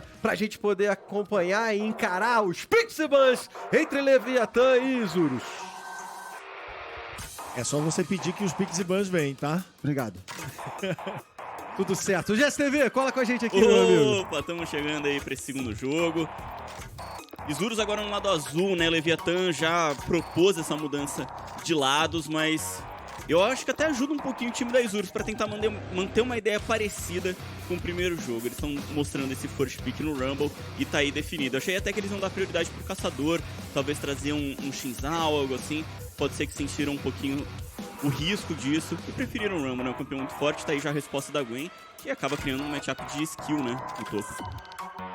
pra gente poder acompanhar e encarar os Pixibans entre Leviatã e Isurus. É só você pedir que os Pixibans venham, tá? Obrigado. Tudo certo. GSTV, cola com a gente aqui, meu amigo. Opa, estamos chegando aí pra esse segundo jogo. Isurus agora no lado azul, né? Leviatã já propôs essa mudança de lados, mas eu acho que até ajuda um pouquinho o time da Isurus pra tentar manter uma ideia parecida com o primeiro jogo. Eles estão mostrando esse first pick no Rumble e tá aí definido. Eu achei até que eles vão dar prioridade pro caçador, talvez trazer um Shinzal, algo assim. Pode ser que sentiram um pouquinho o risco disso e preferiram o Rumble, né? Um campeão muito forte, tá aí já a resposta da Gwen, que acaba criando um matchup de skill, né? No topo.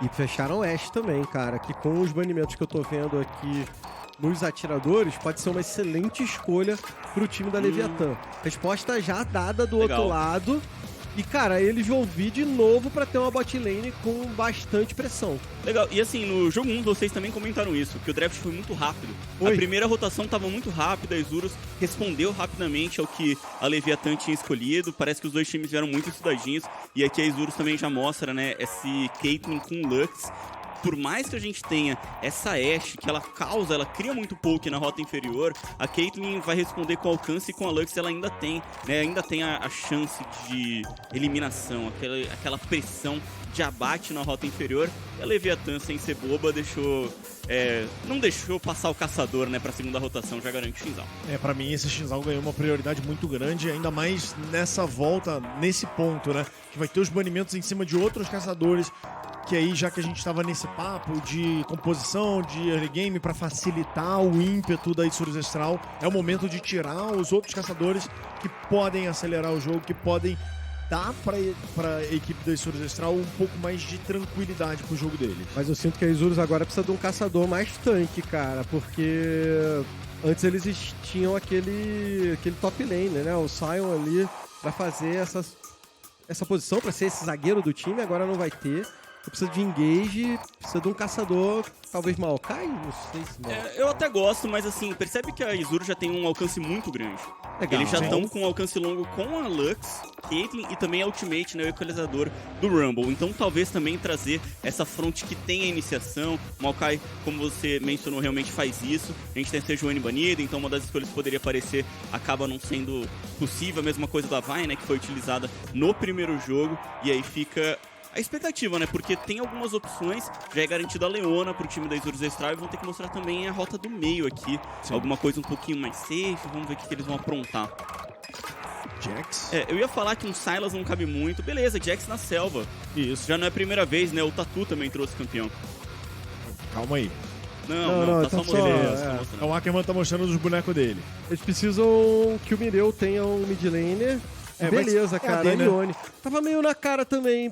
E fecharam o Ashe também, cara, que com os banimentos que eu tô vendo aqui nos atiradores, pode ser uma excelente escolha pro time da Leviatã. Resposta já dada do Legal. outro lado. E, cara, eles vão vir de novo pra ter uma bot lane com bastante pressão. Legal, e assim, no jogo 1 vocês também comentaram isso, que o draft foi muito rápido. Oi. A primeira rotação tava muito rápida, a Isurus respondeu rapidamente ao que a Leviatã tinha escolhido, parece que os dois times vieram muito estudadinhos, e aqui a Isurus também já mostra, né, esse Caitlyn com Lux. Por mais que a gente tenha essa Ashe, que ela cria muito poke na rota inferior, a Caitlyn vai responder com alcance e com a Lux ela ainda tem, né, a chance de eliminação, aquela pressão de abate na rota inferior. E a Leviatã, sem ser boba, não deixou passar o caçador, né, pra segunda rotação, já garante o Shinzal. Pra mim esse Shinzal ganhou uma prioridade muito grande, ainda mais nessa volta, nesse ponto, né? Que vai ter os banimentos em cima de outros caçadores, que aí, já que a gente tava nesse papo de composição, de early game, pra facilitar o ímpeto da Isurus Astral, é o momento de tirar os outros caçadores que podem acelerar o jogo, que podem dar pra equipe da Isurus Astral um pouco mais de tranquilidade pro jogo dele. Mas eu sinto que a Isurus agora precisa de um caçador mais tanque, cara, porque antes eles tinham aquele top lane, né? O Sion ali pra fazer essa posição, pra ser esse zagueiro do time, agora não vai ter. Precisa de engage, precisa de um caçador, talvez Maokai, não sei se Maokai. Eu até gosto, mas assim, percebe que a Isurus já tem um alcance muito grande. Legal. Eles já estão com um alcance longo com a Lux, Caitlyn e também a Ultimate, né, o equalizador do Rumble. Então talvez também trazer essa front que tem a iniciação. Maokai, como você mencionou, realmente faz isso. A gente tem a Sejuani banida, então uma das escolhas que poderia aparecer acaba não sendo possível. A mesma coisa da Vi, né, que foi utilizada no primeiro jogo. E aí fica a expectativa, né? Porque tem algumas opções, já é garantido a Leona pro time da Isurus Astral e vão ter que mostrar também a rota do meio aqui. Sim. Alguma coisa um pouquinho mais safe, vamos ver o que eles vão aprontar. Jax? Eu ia falar que um Sylas não cabe muito. Beleza, Jax na selva. Isso. Já não é a primeira vez, né? O Tatu também trouxe campeão. Calma aí. Não, tá só mostrando. O Ackerman tá mostrando os bonecos dele. Eles precisam que o Mireu tenha um mid laner. Beleza, cara, né? Ione. Tava meio na cara também,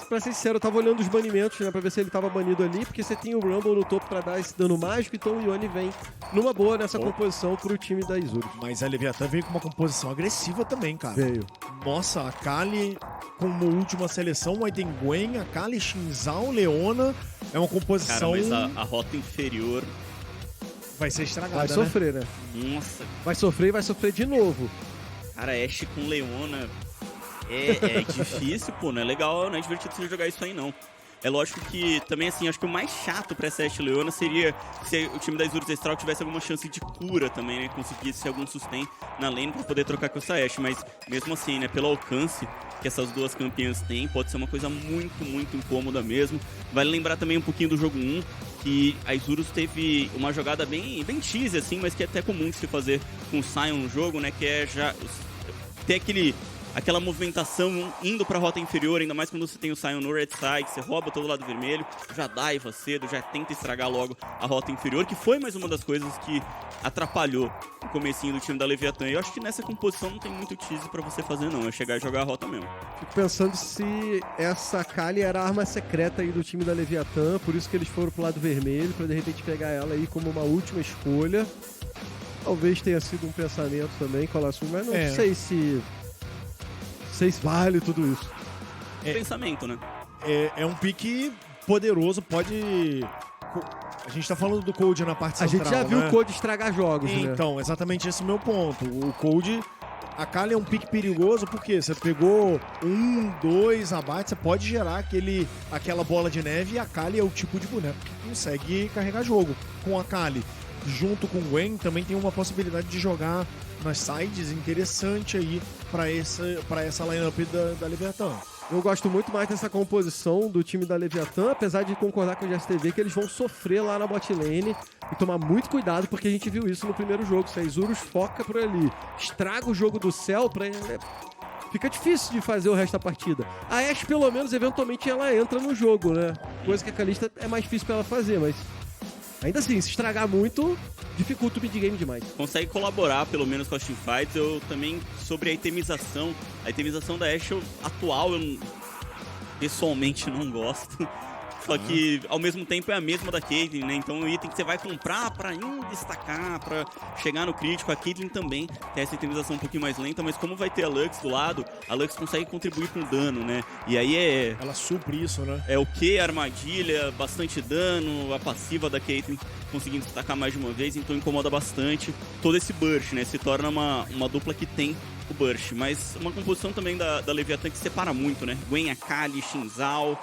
pra ser sincero, eu tava olhando os banimentos, né, pra ver se ele tava banido ali, porque você tem o Rumble no topo pra dar esse dano mágico, então o Ione vem numa boa nessa composição pro time da Isurus. Mas a Leviatã veio com uma composição agressiva também, cara. Veio. Nossa, a Kali como última seleção, aí tem Gwen, a Kali, Shinzal, Leona, é uma composição... Cara, mas a rota inferior... vai ser estragada, Vai sofrer, né? Nossa. Vai sofrer e vai sofrer de novo. Cara, Ashe com Leona é difícil, pô, não é legal, não é divertido você jogar isso aí, não. É lógico que também, assim, acho que o mais chato pra essa Ashe Leona seria se o time da Isurus Astral tivesse alguma chance de cura também, né? Conseguisse algum sustain na lane pra poder trocar com essa Ashe, mas mesmo assim, né, pelo alcance que essas duas campeãs têm, pode ser uma coisa muito, muito incômoda mesmo. Vale lembrar também um pouquinho do jogo 1, que a Isurus teve uma jogada bem cheesy, assim, mas que é até comum de se fazer com o Sion no jogo, né? Que é já ter aquela movimentação indo pra rota inferior, ainda mais quando você tem o Sion no red side, você rouba todo o lado vermelho, já daiva cedo, já tenta estragar logo a rota inferior, que foi mais uma das coisas que atrapalhou o comecinho do time da Leviatã. E eu acho que nessa composição não tem muito tease pra você fazer, não. É chegar e jogar a rota mesmo. Fico pensando se essa Kali era a arma secreta aí do time da Leviatã, por isso que eles foram pro lado vermelho, pra de repente pegar ela aí como uma última escolha. Talvez tenha sido um pensamento também, Colassu, mas não sei se vale tudo isso. Pensamento, né? É um pique poderoso, pode... A gente tá falando do Cold na parte central, A gente já viu né? o Cold estragar jogos, né? Então, exatamente esse é o meu ponto. O Cold A Kali é um pique perigoso porque você pegou 1, 2 abates, você pode gerar aquela bola de neve, e a Kali é o tipo de boneco que consegue carregar jogo. Com a Kali junto com o Gwen também tem uma possibilidade de jogar nas sides interessante aí pra essa lineup da Leviathan. Eu gosto muito mais dessa composição do time da Leviathan, apesar de concordar com o GSTV que eles vão sofrer lá na bot lane e tomar muito cuidado, porque a gente viu isso no primeiro jogo. Se a Isurus foca por ali, estraga o jogo do céu, fica difícil de fazer o resto da partida. A Ashe, pelo menos, eventualmente ela entra no jogo, né? Coisa que a Kalista é mais difícil pra ela fazer, mas ainda assim, se estragar muito, dificulta o mid-game demais. Consegue colaborar, pelo menos, com as teamfights. Eu também, sobre a itemização da Ashe atual, eu pessoalmente não gosto. Só que, ao mesmo tempo, é a mesma da Caitlyn, né? Então, o item que você vai comprar pra destacar, pra chegar no crítico. A Caitlyn também tem essa itemização um pouquinho mais lenta, mas como vai ter a Lux do lado, a Lux consegue contribuir com dano, né? E aí ela supre isso, né? É o que? Armadilha, bastante dano, a passiva da Caitlyn conseguindo destacar mais de uma vez, então incomoda bastante todo esse burst, né? Se torna uma dupla que tem o burst, mas uma composição também da Leviathan que separa muito, né? Gwen, Akali, Shinzal,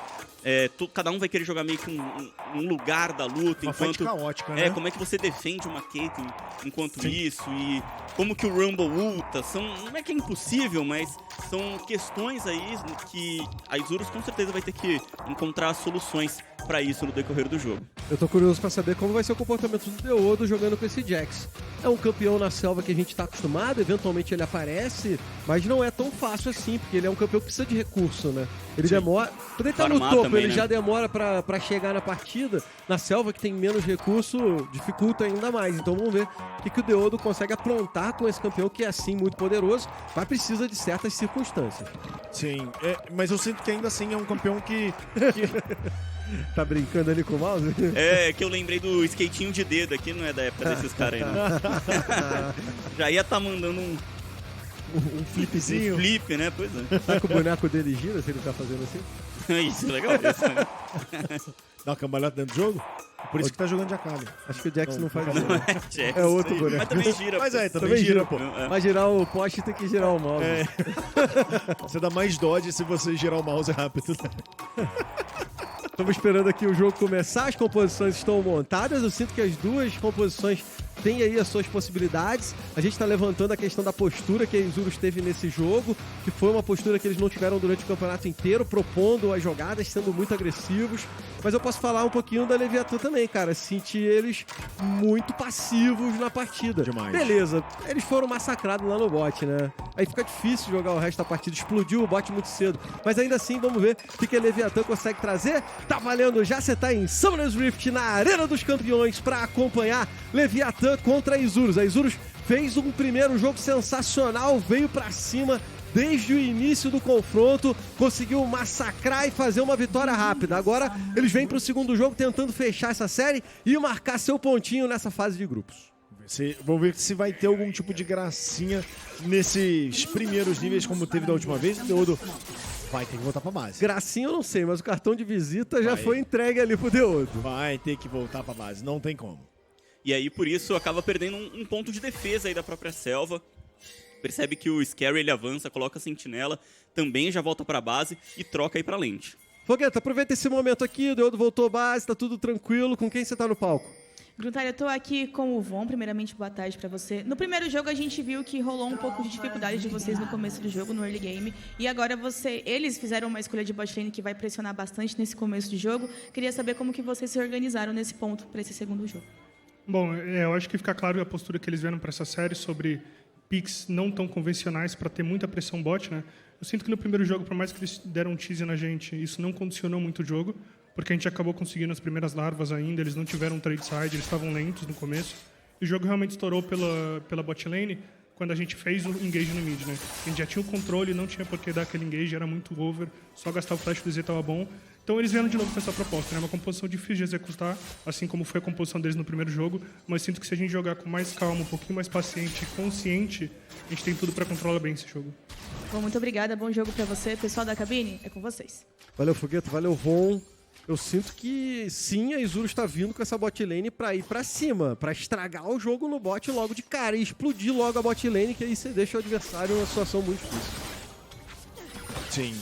cada um vai querer jogar meio que um lugar da luta. Uma fight caótica, né? Como é que você defende uma Caitlyn enquanto isso, e como que o Rumble ulta, não é que é impossível, mas são questões aí que a Isurus com certeza vai ter que encontrar soluções pra isso no decorrer do jogo. Eu tô curioso pra saber como vai ser o comportamento do Deodo jogando com esse Jax. É um campeão na selva que a gente tá acostumado, eventualmente ele aparece, mas não é tão fácil assim, porque ele é um campeão que precisa de recurso, né? Ele demora... Quando ele tá no topo, também, ele já demora pra chegar na partida. Na selva, que tem menos recurso, dificulta ainda mais. Então vamos ver o que o Deodo consegue aprontar com esse campeão que é assim muito poderoso, mas precisa de certas circunstâncias. Sim, mas eu sinto que ainda assim é um campeão que... Tá brincando ali com o mouse? Que eu lembrei do skatinho de dedo aqui, não é da época desses caras aí, não. Já ia tá mandando um flipzinho. Um flip, né? Pois é. Será que o boneco dele gira se ele tá fazendo assim? Isso, legal isso, né? Dá uma cambalhota dentro do jogo? Por isso que tá jogando de Akali. Acho que o Jax não faz isso. Não é Jax. É outro boneco. Mas também gira. Mas pô. também gira, pô. Vai girar o poste, tem que girar o mouse. Você dá mais dodge se você girar o mouse rápido. Estamos esperando aqui o jogo começar, as composições estão montadas, eu sinto que as duas composições têm aí as suas possibilidades. A gente está levantando a questão da postura que a Isurus teve nesse jogo, que foi uma postura que eles não tiveram durante o campeonato inteiro, propondo as jogadas, sendo muito agressivos. Mas eu posso falar um pouquinho da Leviathan também, cara. Senti eles muito passivos na partida. Demais. Beleza, eles foram massacrados lá no bot, né? Aí fica difícil jogar o resto da partida. Explodiu o bot muito cedo. Mas ainda assim, vamos ver o que a Leviathan consegue trazer. Tá valendo já, você tá em Summoner's Rift, na Arena dos Campeões, pra acompanhar Leviathan contra a Isurus. A Isurus fez um primeiro jogo sensacional, veio pra cima desde o início do confronto, conseguiu massacrar e fazer uma vitória rápida. Agora eles vêm pro segundo jogo tentando fechar essa série e marcar seu pontinho nessa fase de grupos. Vamos ver se vai ter algum tipo de gracinha nesses primeiros níveis como teve da última vez. O Deodo vai ter que voltar pra base. Gracinha eu não sei, mas o cartão de visita já foi entregue ali pro Deodo. Vai ter que voltar pra base, não tem como. E aí, por isso, acaba perdendo um ponto de defesa aí da própria selva. Percebe que o Scary, ele avança, coloca a sentinela, também já volta pra base e troca aí pra lente. Fogueta, aproveita esse momento aqui, o Deodo voltou à base, tá tudo tranquilo. Com quem você tá no palco? Gruntalha, eu tô aqui com o Von, primeiramente boa tarde pra você. No primeiro jogo a gente viu que rolou um pouco de dificuldade de vocês no começo do jogo, no early game, e agora eles fizeram uma escolha de bot lane que vai pressionar bastante nesse começo de jogo. Queria saber como que vocês se organizaram nesse ponto pra esse segundo jogo. Bom, eu acho que fica claro a postura que eles vieram para essa série sobre picks não tão convencionais para ter muita pressão bot, né? Eu sinto que no primeiro jogo, por mais que eles deram um tease na gente, isso não condicionou muito o jogo, porque a gente acabou conseguindo as primeiras larvas ainda, eles não tiveram trade side, eles estavam lentos no começo. E o jogo realmente estourou pela bot lane quando a gente fez o engage no mid, né? A gente já tinha o controle, não tinha por que dar aquele engage, era muito over, só gastar o flash do Z estava bom. Então eles vieram de novo com essa proposta, né? Uma composição difícil de executar, assim como foi a composição deles no primeiro jogo, mas sinto que se a gente jogar com mais calma, um pouquinho mais paciente e consciente, a gente tem tudo para controlar bem esse jogo. Bom, muito obrigada, bom jogo para você. Pessoal da cabine, é com vocês. Valeu, Fogueto, valeu, Von. Eu sinto que sim, a Isurus está vindo com essa bot lane pra ir pra cima, pra estragar o jogo no bot logo de cara e explodir logo a bot lane, que aí você deixa o adversário numa situação muito difícil. Sim.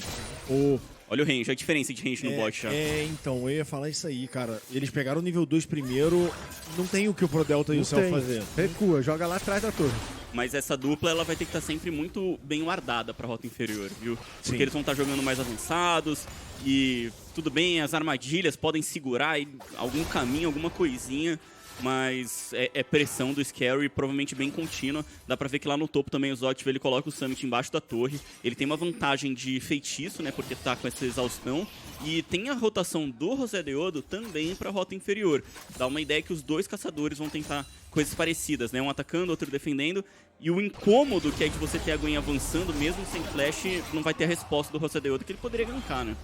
Olha o range, a diferença de range no bot já. Então, eu ia falar isso aí, cara. Eles pegaram o nível 2 primeiro, não tem o que o Pro Delta e o Cell fazer. Recua, joga lá atrás da torre. Mas essa dupla, ela vai ter que estar sempre muito bem guardada pra rota inferior, viu? Sim. Porque eles vão estar jogando mais avançados e tudo bem, as armadilhas podem segurar aí algum caminho, alguma coisinha, mas é pressão do Scary, provavelmente bem contínua. Dá pra ver que lá no topo também o Zotif, ele coloca o Summit embaixo da torre. Ele tem uma vantagem de feitiço, né, porque tá com essa exaustão. E tem a rotação do José Deodo também pra rota inferior. Dá uma ideia que os dois caçadores vão tentar coisas parecidas, né, um atacando, outro defendendo. E o incômodo que é de você ter a Gwen avançando, mesmo sem flash, não vai ter a resposta do José Deodo que ele poderia gankar, né?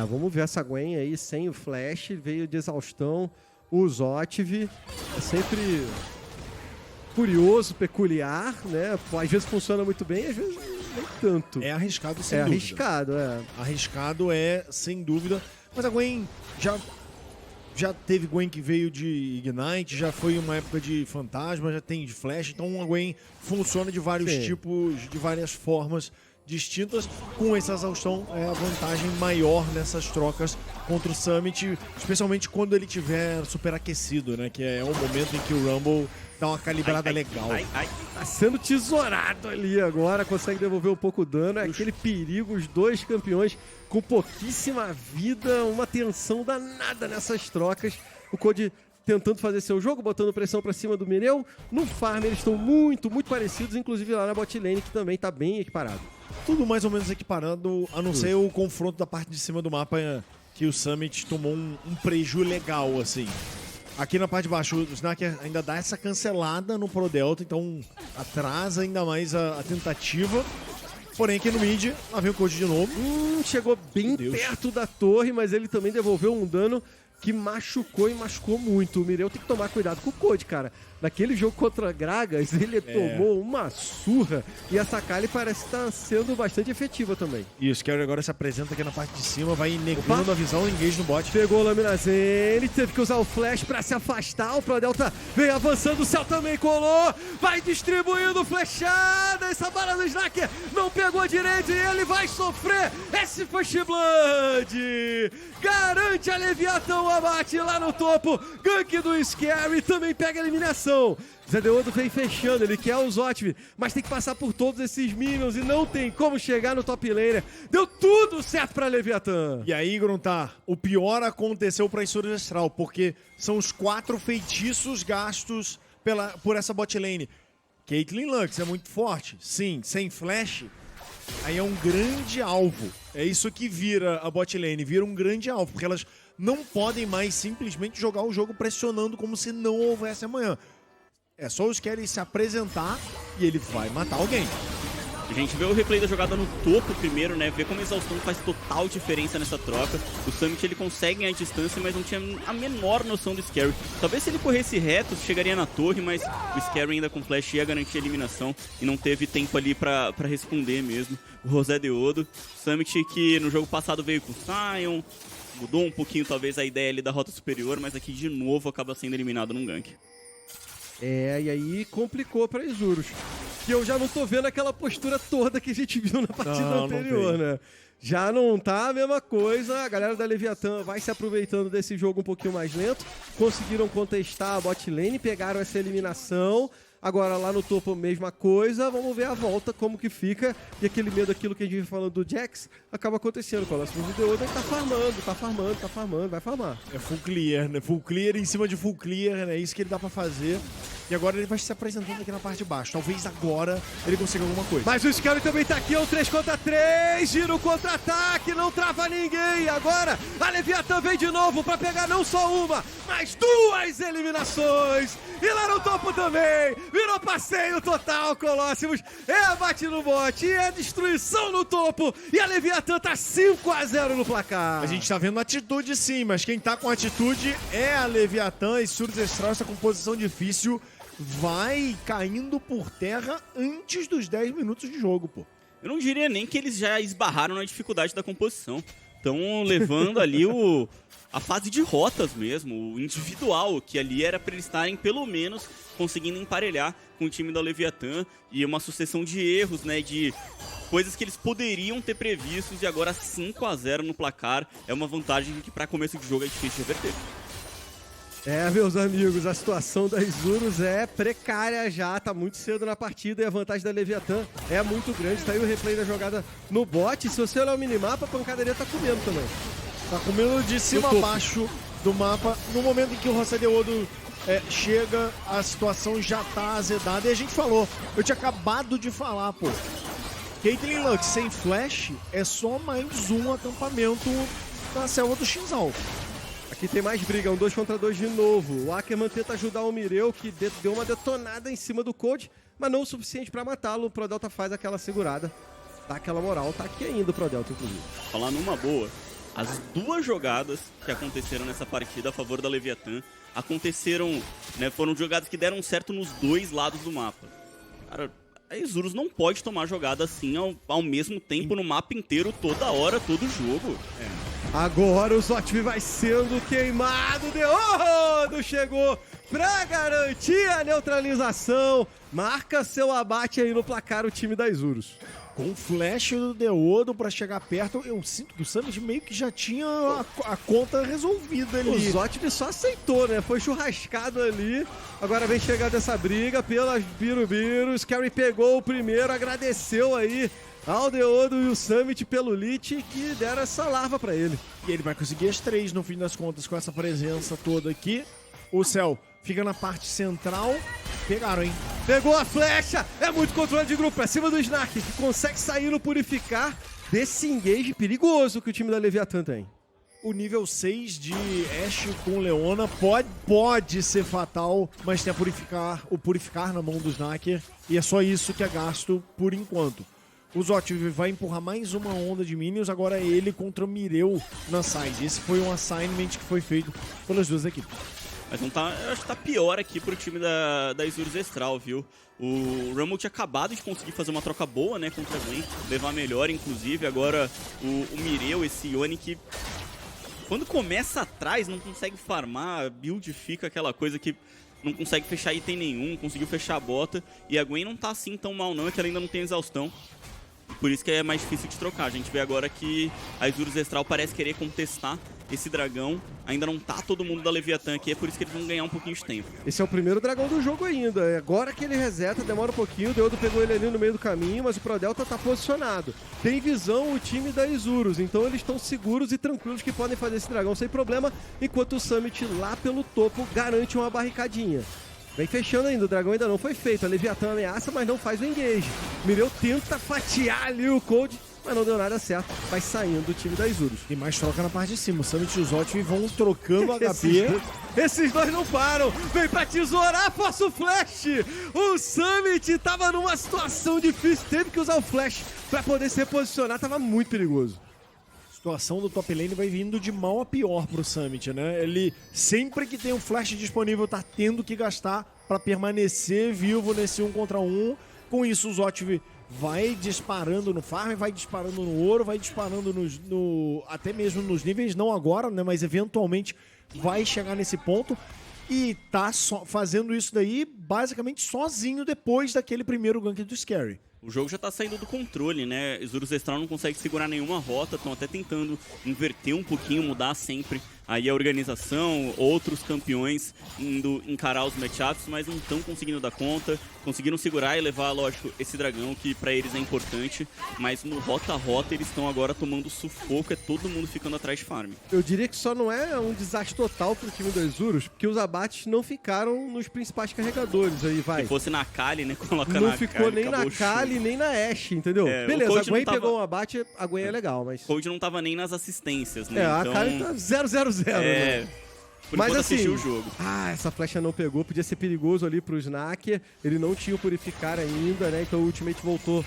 Vamos ver essa Gwen aí sem o flash, veio de exaustão. O Zotiv é sempre curioso, peculiar, né? Às vezes funciona muito bem, às vezes nem tanto. É arriscado, sem dúvida. Arriscado. Sem dúvida. Mas a Gwen já teve Gwen que veio de Ignite, já foi uma época de Fantasma, já tem de Flash, então a Gwen funciona de vários tipos, de várias formas distintas. Com essa exaustão é a vantagem maior nessas trocas contra o Summit, especialmente quando ele tiver superaquecido, né? Que é um momento em que o Rumble dá uma calibrada legal. Tá sendo tesourado ali agora, consegue devolver um pouco o dano. É aquele perigo, os dois campeões com pouquíssima vida, uma tensão danada nessas trocas. O Code tentando fazer seu jogo, botando pressão pra cima do Mireu. No farm eles estão muito, muito parecidos, inclusive lá na bot lane, que também tá bem equiparado. Tudo mais ou menos equiparado, a não ser o confronto da parte de cima do mapa, que o Summit tomou um preju legal, assim. Aqui na parte de baixo, o Snack ainda dá essa cancelada no Pro Delta, então atrasa ainda mais a tentativa. Porém, aqui no mid, lá vem o Code de novo. Chegou bem perto da torre, mas ele também devolveu um dano que machucou e machucou muito. O Mireu tem que tomar cuidado com o Code, cara. Naquele jogo contra Gragas, ele tomou uma surra e a Sakali parece estar sendo bastante efetiva também. E o Scary agora se apresenta aqui na parte de cima, vai negando a visão, engage no bot. Pegou o Lâmina Zen, teve que usar o flash pra se afastar. O Pro Delta vem avançando, o Cell também colou. Vai distribuindo flechada. Essa bala do Snacker não pegou direito e ele vai sofrer esse First Blood. Garante a Leviathan o abate lá no topo. Gank do Scary também pega a eliminação. Zé Deodo vem fechando, ele quer o Zotif, mas tem que passar por todos esses minions e não tem como chegar no top laner. Deu tudo certo pra Leviathan. E aí, Gruntar, o pior aconteceu pra Isurus Astral, porque são os 4 feitiços gastos por essa bot lane. Caitlyn Lux é muito forte, sim, sem flash, aí é um grande alvo. É isso que vira a bot lane, vira um grande alvo, porque elas não podem mais simplesmente jogar o jogo pressionando como se não houvesse amanhã. É só os querem se apresentar e ele vai matar alguém. A gente vê o replay da jogada no topo primeiro, né? Vê como a exaustão faz total diferença nessa troca. O Summit, ele consegue ganhar distância, mas não tinha a menor noção do Scary. Talvez se ele corresse reto, chegaria na torre, mas o Scary ainda com flash ia garantir a eliminação e não teve tempo ali pra responder mesmo. O José Deodo, Summit que no jogo passado veio com o Sion, mudou um pouquinho talvez a ideia ali da rota superior, mas aqui de novo acaba sendo eliminado num gank. E aí complicou pra Isurus. Que eu já não tô vendo aquela postura toda que a gente viu na partida anterior, né? Já não tá a mesma coisa. A galera da Leviathan vai se aproveitando desse jogo um pouquinho mais lento. Conseguiram contestar a bot lane, pegaram essa eliminação. Agora lá no topo, mesma coisa. Vamos ver a volta, como que fica. E aquele medo, aquilo que a gente vive falando do Jax, acaba acontecendo. Com o nosso vídeo, ele tá farmando, vai farmar. É full clear, né? Full clear em cima de full clear, né? É isso que ele dá pra fazer. E agora ele vai se apresentando aqui na parte de baixo. Talvez agora ele consiga alguma coisa. Mas o Scary também tá aqui, é um 3 contra 3. Gira o contra-ataque, não trava ninguém. E agora a Leviathan vem de novo pra pegar não só uma, mas 2 eliminações. E lá no topo também. Virou passeio total, Colossus. É abate no bot, é destruição no topo. E a Leviathan tá 5-0 no placar. A gente tá vendo atitude sim, mas quem tá com atitude é a Leviathan. E Isurus Astral, essa composição difícil, vai caindo por terra antes dos 10 minutos de jogo, pô. Eu não diria nem que eles já esbarraram na dificuldade da composição. estão levando ali a fase de rotas mesmo, o individual, que ali era para eles estarem pelo menos conseguindo emparelhar com o time da Leviathan, e uma sucessão de erros, né, de coisas que eles poderiam ter previstos, e agora 5-0 no placar é uma vantagem que para começo de jogo é difícil de reverter. Meus amigos, a situação da Isurus é precária já, tá muito cedo na partida e a vantagem da Leviathan é muito grande. Tá aí o replay da jogada no bot, se você olhar o minimapa, a pancadaria tá comendo também. Tá comendo de cima a baixo do mapa. No momento em que o Rosadeodo chega, a situação já tá azedada. E a gente falou, eu tinha acabado de falar, pô. Caitlyn Lux sem flash é só mais um acampamento na selva do Xinzal. Aqui tem mais briga, um 2 contra 2 de novo. O Ackerman tenta ajudar o Mireu, que deu uma detonada em cima do Cold, mas não o suficiente pra matá-lo. O Prodelta faz aquela segurada, dá aquela moral. Tá aqui ainda o Prodelta, inclusive. Falar numa boa, as duas jogadas que aconteceram nessa partida a favor da Leviathan aconteceram, né, foram jogadas que deram certo nos dois lados do mapa. Cara, a Isurus não pode tomar jogada assim ao mesmo tempo no mapa inteiro, toda hora, todo jogo. Agora o Zotv vai sendo queimado. Deodo chegou pra garantir a neutralização. Marca seu abate aí no placar o time da Isurus. Com o flash do Deodo pra chegar perto, eu sinto que o Summit meio que já tinha a conta resolvida ali. O Zotv só aceitou, né? Foi churrascado ali. Agora vem chegar dessa briga pelas Birubiru. Scary pegou o primeiro, agradeceu aí ao Deodo e o Summit pelo lit que deram essa larva pra ele. E ele vai conseguir as 3 no fim das contas com essa presença toda aqui. O Cell fica na parte central. Pegaram, hein? Pegou a flecha! É muito controle de grupo pra cima do Snark, que consegue sair no purificar desse engage perigoso que o time da Leviathan tem. O nível 6 de Ashe com Leona pode ser fatal, mas tem o purificar na mão do Snaker, e é só isso que é gasto por enquanto. O Zotv vai empurrar mais uma onda de minions, agora é ele contra o Mireu na side. Esse foi um assignment que foi feito pelas duas equipes. Mas não tá, eu acho que tá pior aqui pro time da Isurus Estral, viu? O Rumble tinha acabado de conseguir fazer uma troca boa, né, contra a Gwen, levar melhor, inclusive. Agora o Mireu, esse Yone que quando começa atrás não consegue farmar, a build fica aquela coisa que não consegue fechar item nenhum, conseguiu fechar a bota. E a Gwen não tá assim tão mal não, é que ela ainda não tem exaustão. Por isso que é mais difícil de trocar. A gente vê agora que a Isurus Estral parece querer contestar esse dragão. Ainda não tá todo mundo da Leviathan aqui, é por isso que eles vão ganhar um pouquinho de tempo. Esse é o primeiro dragão do jogo ainda. É agora que ele reseta, demora um pouquinho. O Deodo pegou ele ali no meio do caminho, mas o Prodelta tá posicionado. Tem visão o time da Isurus, então eles estão seguros e tranquilos que podem fazer esse dragão sem problema, enquanto o Summit lá pelo topo garante uma barricadinha. Vem fechando ainda, o dragão ainda não foi feito. A Leviathan ameaça, mas não faz o engage. Mireu tenta fatiar ali o Cold, mas não deu nada certo. Vai saindo o time da Isurus. Tem mais troca na parte de cima. O Summit e o Zotv vão trocando HP. Esses dois não param. Vem pra tesourar, força o flash. O Summit tava numa situação difícil. Teve que usar o flash pra poder se reposicionar. Tava muito perigoso. A situação do top lane vai vindo de mal a pior pro Summit, né? Ele, sempre que tem um flash disponível, tá tendo que gastar pra permanecer vivo nesse 1 contra 1. Com isso, o Zotv vai disparando no farm, vai disparando no ouro, vai disparando até mesmo nos níveis, não agora, né? Mas eventualmente vai chegar nesse ponto. E tá fazendo isso daí basicamente sozinho depois daquele primeiro gank do Scary. O jogo já tá saindo do controle, né? Isurus Estral não consegue segurar nenhuma rota, estão até tentando inverter um pouquinho, mudar sempre aí a organização, outros campeões indo encarar os matchups, mas não estão conseguindo dar conta, conseguiram segurar e levar, lógico, esse dragão que pra eles é importante, mas no rota-rota eles estão agora tomando sufoco, é todo mundo ficando atrás de farm. Eu diria que só não é um desastre total pro time da Isurus, porque os abates não ficaram nos principais carregadores aí, vai. Se fosse na Kali, né, coloca não na Kali. Não ficou nem na Kali, nem na Ashe, entendeu? Beleza, a Gwen pegou um abate, a Gwen é legal, mas... O Cold não tava nem nas assistências, né? Então... a Kali tá 0-0-0, né? Mas assim, o jogo. Essa flecha não pegou, podia ser perigoso ali pro Snaker, ele não tinha o purificar ainda, né? Então o ultimate voltou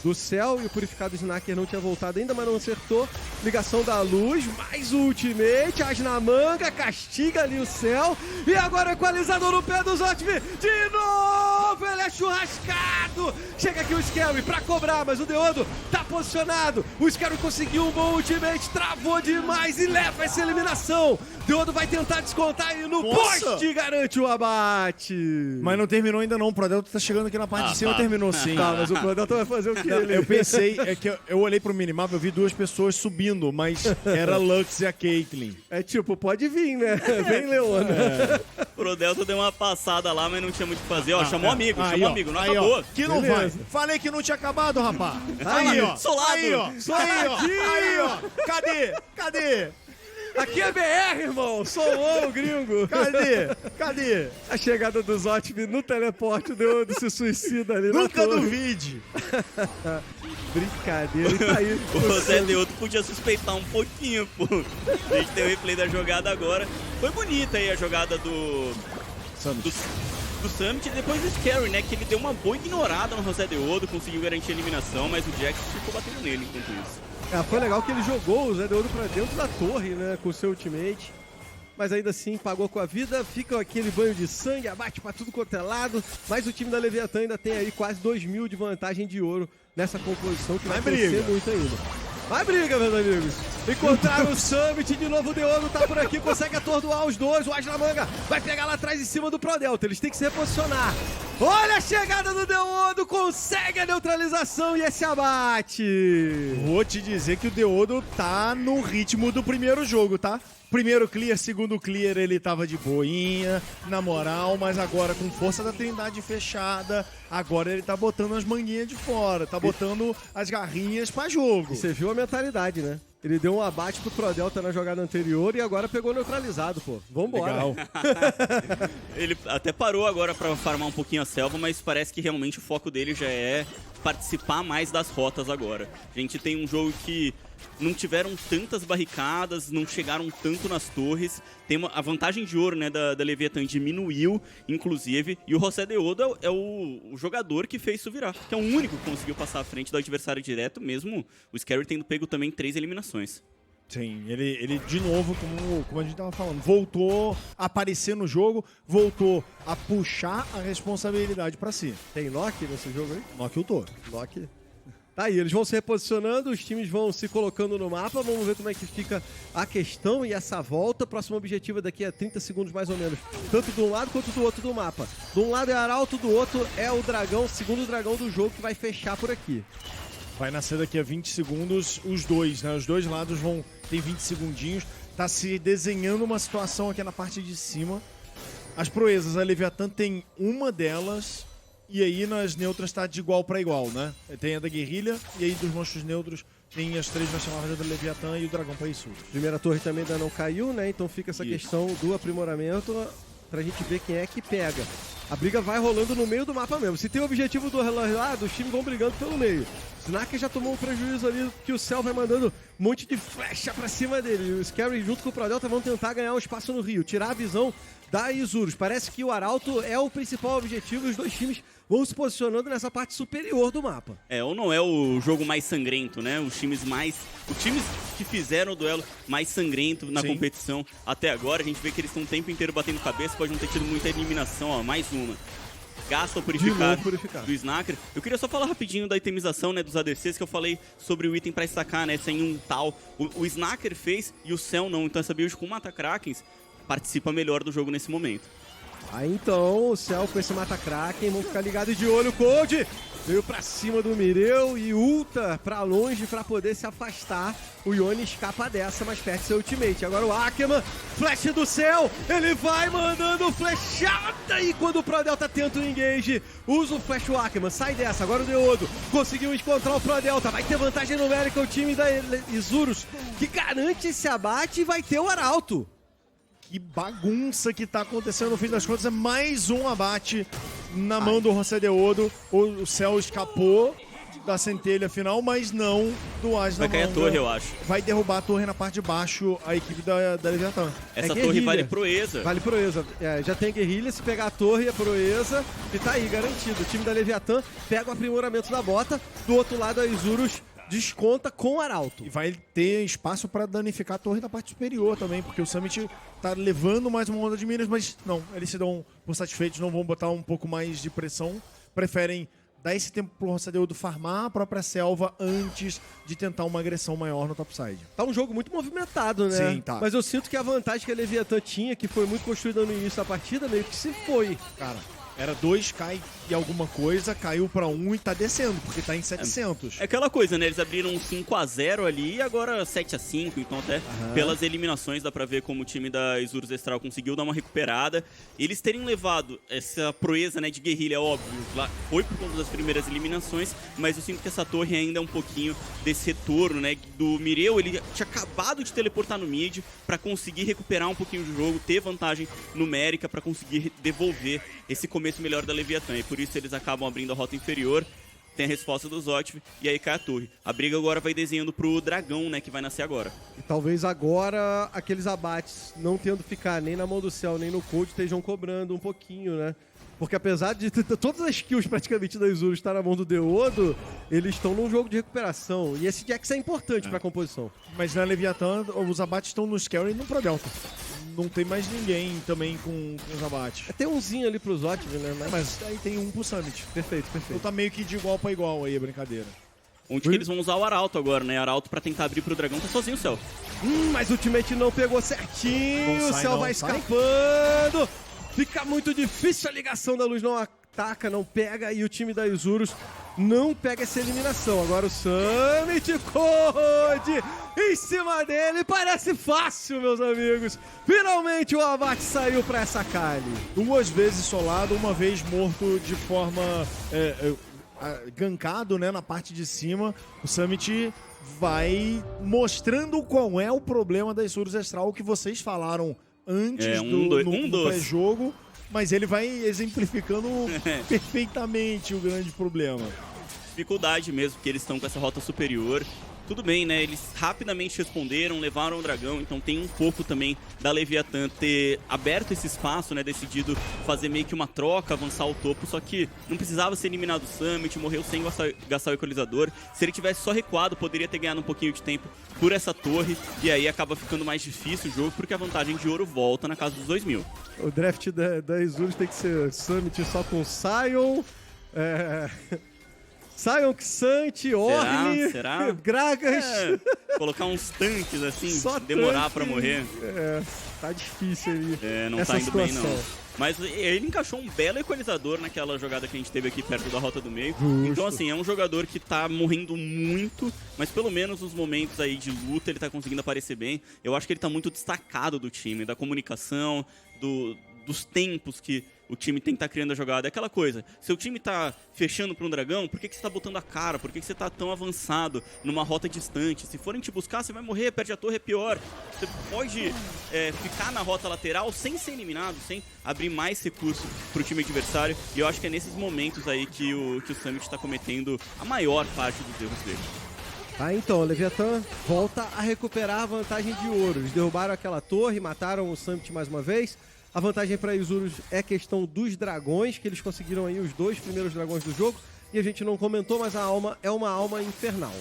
do céu e o purificar do Snaker não tinha voltado ainda, mas não acertou. Ligação da luz, mais o ultimate, as na manga, castiga ali o céu. E agora equalizador no pé do Zotv, de novo Selfie, ele é churrascado! Chega aqui o Scary pra cobrar, mas o Deodo tá posicionado. O Scary conseguiu um bom ultimate, travou demais e leva essa eliminação. Deodo vai tentar descontar e no poste garante o abate. Mas não terminou ainda não, o Prodelta tá chegando aqui na parte de cima, terminou sim. Tá, mas o Prodelta vai fazer o quê? Eu pensei, é que eu olhei pro minimapa, eu vi duas pessoas subindo, mas era a Lux e a Caitlyn. É tipo, pode vir, né? Vem, Leona. O Prodelta deu uma passada lá, mas não tinha muito o que fazer. Ó, chamou amigo, não aí, acabou. Ó, que não Beleza. vai. Falei que não tinha acabado, rapaz. Aí, ó. solado. Aí, ó. Aí, ó. Cadê? Aqui é BR, irmão. Sou o gringo. Cadê? A chegada do Zotb no teleporte, o Deodo se suicida ali. Nunca na torre. duvide. Brincadeira, e tá aí. O José Deodo podia suspeitar um pouquinho, pô. A gente tem o replay da jogada agora. Foi bonita aí a jogada do Summit e depois do Scary, né? Que ele deu uma boa ignorada no José Deodo, conseguiu garantir a eliminação, mas o Jax ficou batendo nele enquanto isso. Foi legal que ele jogou o Zé Deodo pra dentro da torre, né? Com o seu ultimate. Mas ainda assim pagou com a vida. Fica aquele banho de sangue, abate pra tudo quanto é lado. Mas o time da Leviatã ainda tem aí quase 2.000 de vantagem de ouro nessa composição que vai crescer muito ainda. Vai briga, meus amigos. Encontraram o Summit, de novo o Deodo tá por aqui, consegue atordoar os dois. O Aslamanga vai pegar lá atrás em cima do Prodelta. Eles têm que se reposicionar. Olha a chegada do Deodo, consegue a neutralização e esse abate. Vou te dizer que o Deodo tá no ritmo do primeiro jogo, tá? Primeiro clear, segundo clear, ele tava de boinha, na moral, mas agora com força da Trindade fechada, agora ele tá botando as manguinhas de fora, tá botando as garrinhas pra jogo. E você viu a mentalidade, né? Ele deu um abate pro Prodelta na jogada anterior e agora pegou neutralizado, pô. Vambora. Legal. Ele até parou agora pra farmar um pouquinho a selva, mas parece que realmente o foco dele já é participar mais das rotas agora. A gente tem um jogo que não tiveram tantas barricadas, não chegaram tanto nas torres. Tem a vantagem de ouro, né, da Leviathan diminuiu, inclusive, e o José Deodo é o jogador que fez isso virar, que é o único que conseguiu passar à frente do adversário direto, mesmo o Scary tendo pego também 3 eliminações. Sim, ele de novo, como a gente tava falando, voltou a aparecer no jogo, voltou a puxar a responsabilidade pra si. Tem Loki nesse jogo aí? Loki o todo. Loki. Tá aí, eles vão se reposicionando, os times vão se colocando no mapa, vamos ver como é que fica a questão e essa volta. Próximo objetivo daqui a 30 segundos mais ou menos, tanto de um lado quanto do outro do mapa. De um lado é Arauto, do outro é o dragão, segundo dragão do jogo que vai fechar por aqui. Vai nascer daqui a 20 segundos os dois, né? Os dois lados vão ter 20 segundinhos. Tá se desenhando uma situação aqui na parte de cima. As proezas, a Leviathan tem uma delas, e aí nas neutras tá de igual para igual, né? Tem a da guerrilha, e aí dos monstros neutros tem as 3 nacionais da Leviathan e o dragão Paissus. Primeira torre também ainda não caiu, né? Então fica essa questão do aprimoramento pra gente ver quem é que pega. A briga vai rolando no meio do mapa mesmo. Se tem o objetivo do lado, os times vão brigando pelo meio. Snaker já tomou um prejuízo ali, que o Cell vai mandando um monte de flecha pra cima dele. E o Scary junto com o Prodelta vão tentar ganhar um espaço no Rio, tirar a visão da Isurus. Parece que o Arauto é o principal objetivo e os dois times vão se posicionando nessa parte superior do mapa. Ou não é o jogo mais sangrento, né? Os times que fizeram o duelo mais sangrento na competição até agora. A gente vê que eles estão o tempo inteiro batendo cabeça, pode não ter tido muita eliminação, ó, mais uma. Gasta o purificado do Snaker. Eu queria só falar rapidinho da itemização, né, dos ADCs, que eu falei sobre o item pra estacar, né, sem um tal. O Snaker fez e o Cell não, então essa build com Mata-Krakens participa melhor do jogo nesse momento. Aí então, o Cell com esse Mata-Kraken, vão ficar ligados de olho, Cold veio pra cima do Mireu e ulta pra longe pra poder se afastar. O Yone escapa dessa, mas perde seu ultimate. Agora o Ackerman, flash do céu, ele vai mandando flechada e quando o Prodelta tenta o engage, usa o flash o Ackerman, sai dessa. Agora o Deodo conseguiu encontrar o Prodelta, vai ter vantagem numérica o time da Isurus, que garante esse abate e vai ter o Arauto. Que bagunça que tá acontecendo no fim das contas, é mais um abate na mão do José Deodo. O Cell escapou da centelha final, mas não do Asna. Vai cair a torre, eu acho. Vai derrubar a torre na parte de baixo, a equipe da Leviathan. Essa torre vale proeza. Vale proeza. Já tem guerrilha, se pegar a torre é proeza e tá aí, garantido. O time da Leviathan pega o aprimoramento da bota. Do outro lado, a Isurus desconta com o Arauto. E vai ter espaço pra danificar a torre da parte superior também, porque o Summit tá levando mais uma onda de minas, mas não, eles se dão por satisfeitos, não vão botar um pouco mais de pressão, preferem dar esse tempo pro Rossadeudo farmar a própria selva antes de tentar uma agressão maior no topside. Tá um jogo muito movimentado, né? Sim, tá. Mas eu sinto que a vantagem que a Leviathan tinha, que foi muito construída no início da partida, meio que se foi. Cara, era 2, cai e alguma coisa, caiu pra 1 e tá descendo, porque tá em 700. É aquela coisa, né? Eles abriram 5-0 ali e agora 7-5, então até pelas eliminações dá pra ver como o time da Isurus Estral conseguiu dar uma recuperada. Eles terem levado essa proeza, né, de guerrilha, óbvio, lá foi por conta das primeiras eliminações, mas eu sinto que essa torre ainda é um pouquinho desse retorno, né, do Mireu. Ele tinha acabado de teleportar no mid pra conseguir recuperar um pouquinho do jogo, ter vantagem numérica pra conseguir devolver esse começo melhor da Leviathan, e por isso eles acabam abrindo a rota inferior. Tem a resposta do Zotiv e aí cai a torre. A briga agora vai desenhando pro dragão, né, que vai nascer agora. E talvez agora aqueles abates, não tendo ficar nem na mão do céu, nem no cold, estejam cobrando um pouquinho, né? Porque apesar de todas as kills praticamente da Isurus estar na mão do Deodo, eles estão num jogo de recuperação. E esse Jax é importante pra composição. Mas na Leviathan, os abates estão no Scary e no Pro Delta. Não tem mais ninguém também com os abates. Tem umzinho ali pro Zotiv, né? Mas aí tem um pro Summit. Perfeito, Então perfeito. tá meio que de igual pra igual aí a brincadeira. Onde que eles vão usar o Arauto agora, né? Arauto pra tentar abrir pro dragão, tá sozinho o Céu. Mas o ultimate não pegou certinho, Não o sai, céu não vai sai. escapando. Fica muito difícil, a ligação da luz não ataca, não pega, e o time da Isurus não pega essa eliminação. Agora o Summit Code em cima dele, parece fácil, meus amigos. Finalmente o abate saiu pra essa Kali. 2 vezes solado, uma vez morto de forma gankado, né, na parte de cima. O Summit vai mostrando qual é o problema da Isurus Estral, que vocês falaram antes do pré-jogo, mas ele vai exemplificando perfeitamente o grande problema. Dificuldade mesmo, porque eles estão com essa rota superior. Tudo bem, né? Eles rapidamente responderam, levaram o dragão, então tem um pouco também da Leviathan ter aberto esse espaço, né? Decidido fazer meio que uma troca, avançar ao topo, só que não precisava ser eliminado o Summit, morreu sem gastar o equalizador. Se ele tivesse só recuado, poderia ter ganhado um pouquinho de tempo por essa torre, e aí acaba ficando mais difícil o jogo, porque a vantagem de ouro volta na casa dos 2000. O draft da Isurus tem que ser Summit só com Sion, Sion, Xante, Orne, Será? Gragas. Colocar uns tanques assim, Só demorar tanque. pra morrer. Tá difícil aí. Não essa tá indo bem, situação. não. Mas ele encaixou um belo equalizador naquela jogada que a gente teve aqui perto da rota do meio. Justo. Então, assim, é um jogador que tá morrendo muito, mas pelo menos nos momentos aí de luta ele tá conseguindo aparecer bem. Eu acho que ele tá muito destacado do time, da comunicação, dos tempos que o time tem que estar criando a jogada. É aquela coisa, se o time tá fechando para um dragão, por que você tá botando a cara? Por que você tá tão avançado numa rota distante? Se forem te buscar, você vai morrer, perde a torre, é pior. Você pode ficar na rota lateral sem ser eliminado, sem abrir mais recursos pro time adversário. E eu acho que é nesses momentos aí que o Summit tá cometendo a maior parte dos erros dele. Então, o Leviathan volta a recuperar a vantagem de ouro. Eles derrubaram aquela torre, mataram o Summit mais uma vez. A vantagem para Isurus é questão dos dragões, que eles conseguiram aí os 2 primeiros dragões do jogo. E a gente não comentou, mas a alma é uma alma infernal.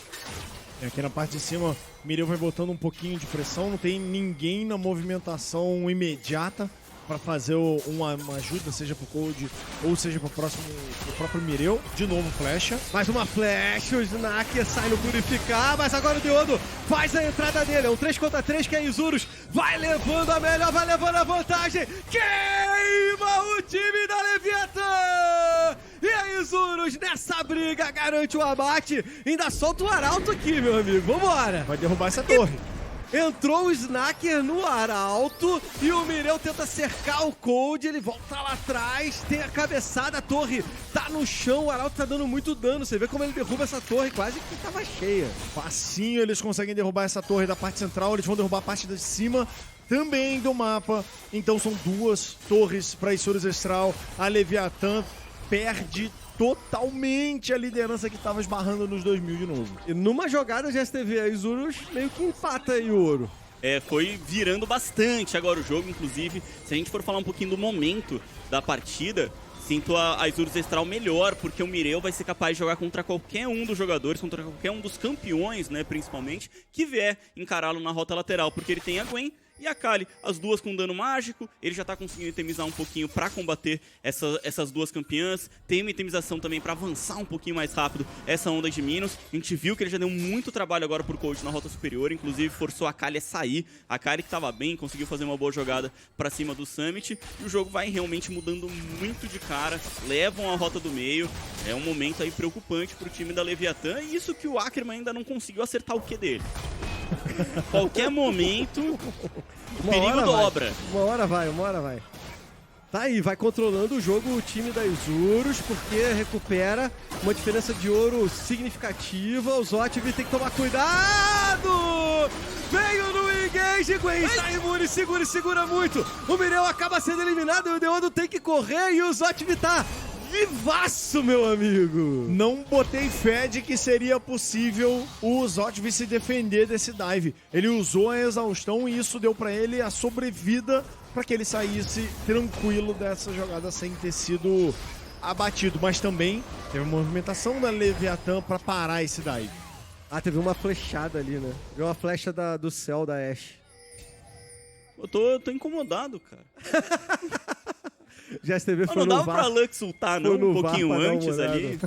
Aqui na parte de cima, o Mireu vai botando um pouquinho de pressão, não tem ninguém na movimentação imediata para fazer uma ajuda, seja pro Cold ou seja pro próprio Mireu. De novo flecha. Mais uma flecha, o Snaker sai no purificar, mas agora o Deodo faz a entrada dele. É um 3 contra 3 que a Isurus vai levando a melhor, vai levando a vantagem. Queima o time da Leviathan! E a Isurus nessa briga garante o abate. Ainda solta o Arauto aqui, meu amigo. Vambora! Vai derrubar essa torre. Entrou o Snaker no Arauto e o Mireu tenta cercar o Cold, ele volta lá atrás, tem a cabeçada, a torre tá no chão, o Arauto tá dando muito dano, você vê como ele derruba essa torre, quase que tava cheia. Facinho, eles conseguem derrubar essa torre da parte central, eles vão derrubar a parte de cima também do mapa, então são 2 torres para Isurus Estral. A Leviathan perde totalmente a liderança que estava esbarrando nos 2000 de novo. E numa jogada de STV, a Isurus meio que empata aí o ouro. Foi virando bastante agora o jogo, inclusive, se a gente for falar um pouquinho do momento da partida, sinto a Isurus Astral melhor, porque o Mireu vai ser capaz de jogar contra qualquer um dos jogadores, contra qualquer um dos campeões, né, principalmente, que vier encará-lo na rota lateral, porque ele tem a Gwen e a Kali, as duas com dano mágico. Ele já tá conseguindo itemizar um pouquinho pra combater essas duas campeãs. Tem uma itemização também pra avançar um pouquinho mais rápido essa onda de Minos. A gente viu que ele já deu muito trabalho agora pro coach na rota superior, inclusive forçou a Kali a sair. A Kali que tava bem, conseguiu fazer uma boa jogada pra cima do Summit. E o jogo vai realmente mudando muito de cara, levam a rota do meio. É um momento aí preocupante pro time da Leviathan, e isso que o Ackerman ainda não conseguiu acertar o Q dele. Qualquer momento, o perigo dobra. Uma hora vai. Tá aí, vai controlando o jogo o time da Isurus, porque recupera uma diferença de ouro significativa. O Zotiv tem que tomar cuidado! Veio no engage, Gwen está imune, segura muito. O Mireu acaba sendo eliminado e o Deodo tem que correr e o Zotiv tá vivaço, meu amigo! Não botei fé de que seria possível o Zotiv se defender desse dive. Ele usou a exaustão e isso deu pra ele a sobrevida para que ele saísse tranquilo dessa jogada sem ter sido abatido. Mas também teve uma movimentação da Leviathan para parar esse dive. Ah, teve uma flechada ali, né? Viu uma flecha do céu da Ashe. Eu tô incomodado, cara. Já esteve não dava pra Lux ultar, não, um pouquinho antes ali.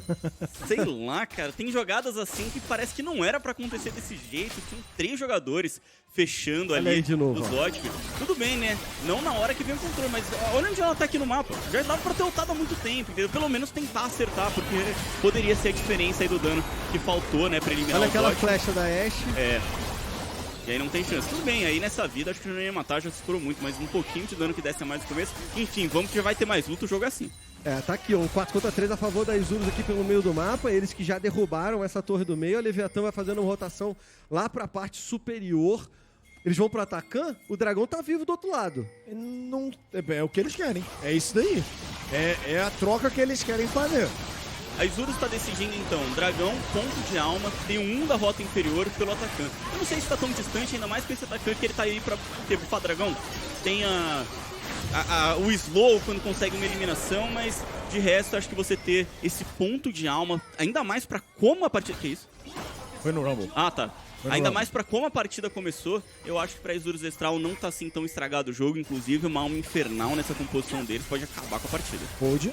Sei lá, cara. Tem jogadas assim que parece que não era pra acontecer desse jeito. Tinham 3 jogadores fechando ali de novo, os Zotic. Tudo bem, né? Não na hora que vem o controle, mas olha onde ela tá aqui no mapa. Já dava pra ter ultado há muito tempo, entendeu? Pelo menos tentar acertar, porque poderia ser a diferença aí do dano que faltou, né, pra eliminar olha o aquela Zotic. flecha da Ashe. É. E aí não tem chance. Tudo bem, aí nessa vida acho que já não ia matar, já se curou muito, mas um pouquinho de dano que desse a mais no começo. Enfim, vamos que já vai ter mais luta, o jogo é assim. É, tá aqui, um 4 contra 3 a favor da Isurus aqui pelo meio do mapa. Eles que já derrubaram essa torre do meio. A Leviathan vai fazendo uma rotação lá pra parte superior. Eles vão pro Atacan, o dragão tá vivo do outro lado. Não, é o que eles querem. É isso daí. É a troca que eles querem fazer. A Isurus está decidindo então, dragão, ponto de alma, tem um da rota inferior pelo Atacan. Eu não sei se está tão distante, ainda mais com esse Atacan que ele tá aí pra bufar dragão. Tem o slow quando consegue uma eliminação, mas de resto acho que você ter esse ponto de alma, ainda mais pra como a partida... Que isso? Foi no Rumble. Ah, tá. Ainda mais pra como a partida começou, eu acho que pra Isurus Astral não tá assim tão estragado o jogo. Inclusive, uma alma infernal nessa composição deles pode acabar com a partida. Cold.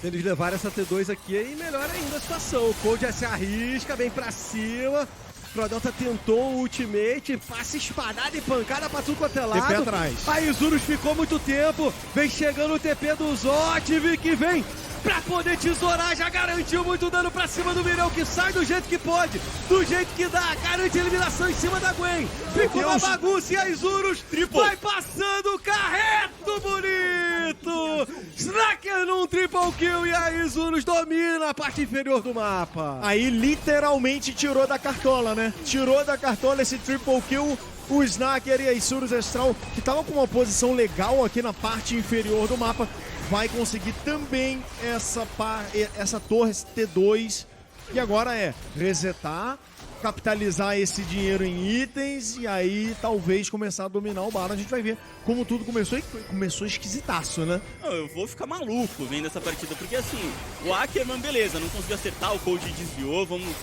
Se eles levarem essa T2 aqui, aí melhora ainda a situação. O Cold já se arrisca, vem pra cima. O Prodelta tentou o ultimate, passa espadada e pancada pra tudo quanto é lado. TP atrás. A Isurus ficou muito tempo, vem chegando o TP do Zotiv, que vem pra poder tesourar, já garantiu muito dano pra cima do Mireu, que sai do jeito que pode, do jeito que dá, garante a eliminação em cima da Gwen. Ficou uma bagunça e a Isurus vai passando, carreto bonito! Snacker num triple kill e a Isurus domina a parte inferior do mapa. Aí literalmente tirou da cartola, né? Tirou da cartola esse triple kill. O Snacker e a Isurus Astral, que estavam com uma posição legal aqui na parte inferior do mapa, vai conseguir também essa torre T2. E agora é resetar, capitalizar esse dinheiro em itens e aí talvez começar a dominar o Baron. A gente vai ver como tudo começou e começou esquisitaço, né? Não, eu vou ficar maluco vendo essa partida, porque assim, o Ackerman, beleza, não conseguiu acertar, o Cold desviou, vamos...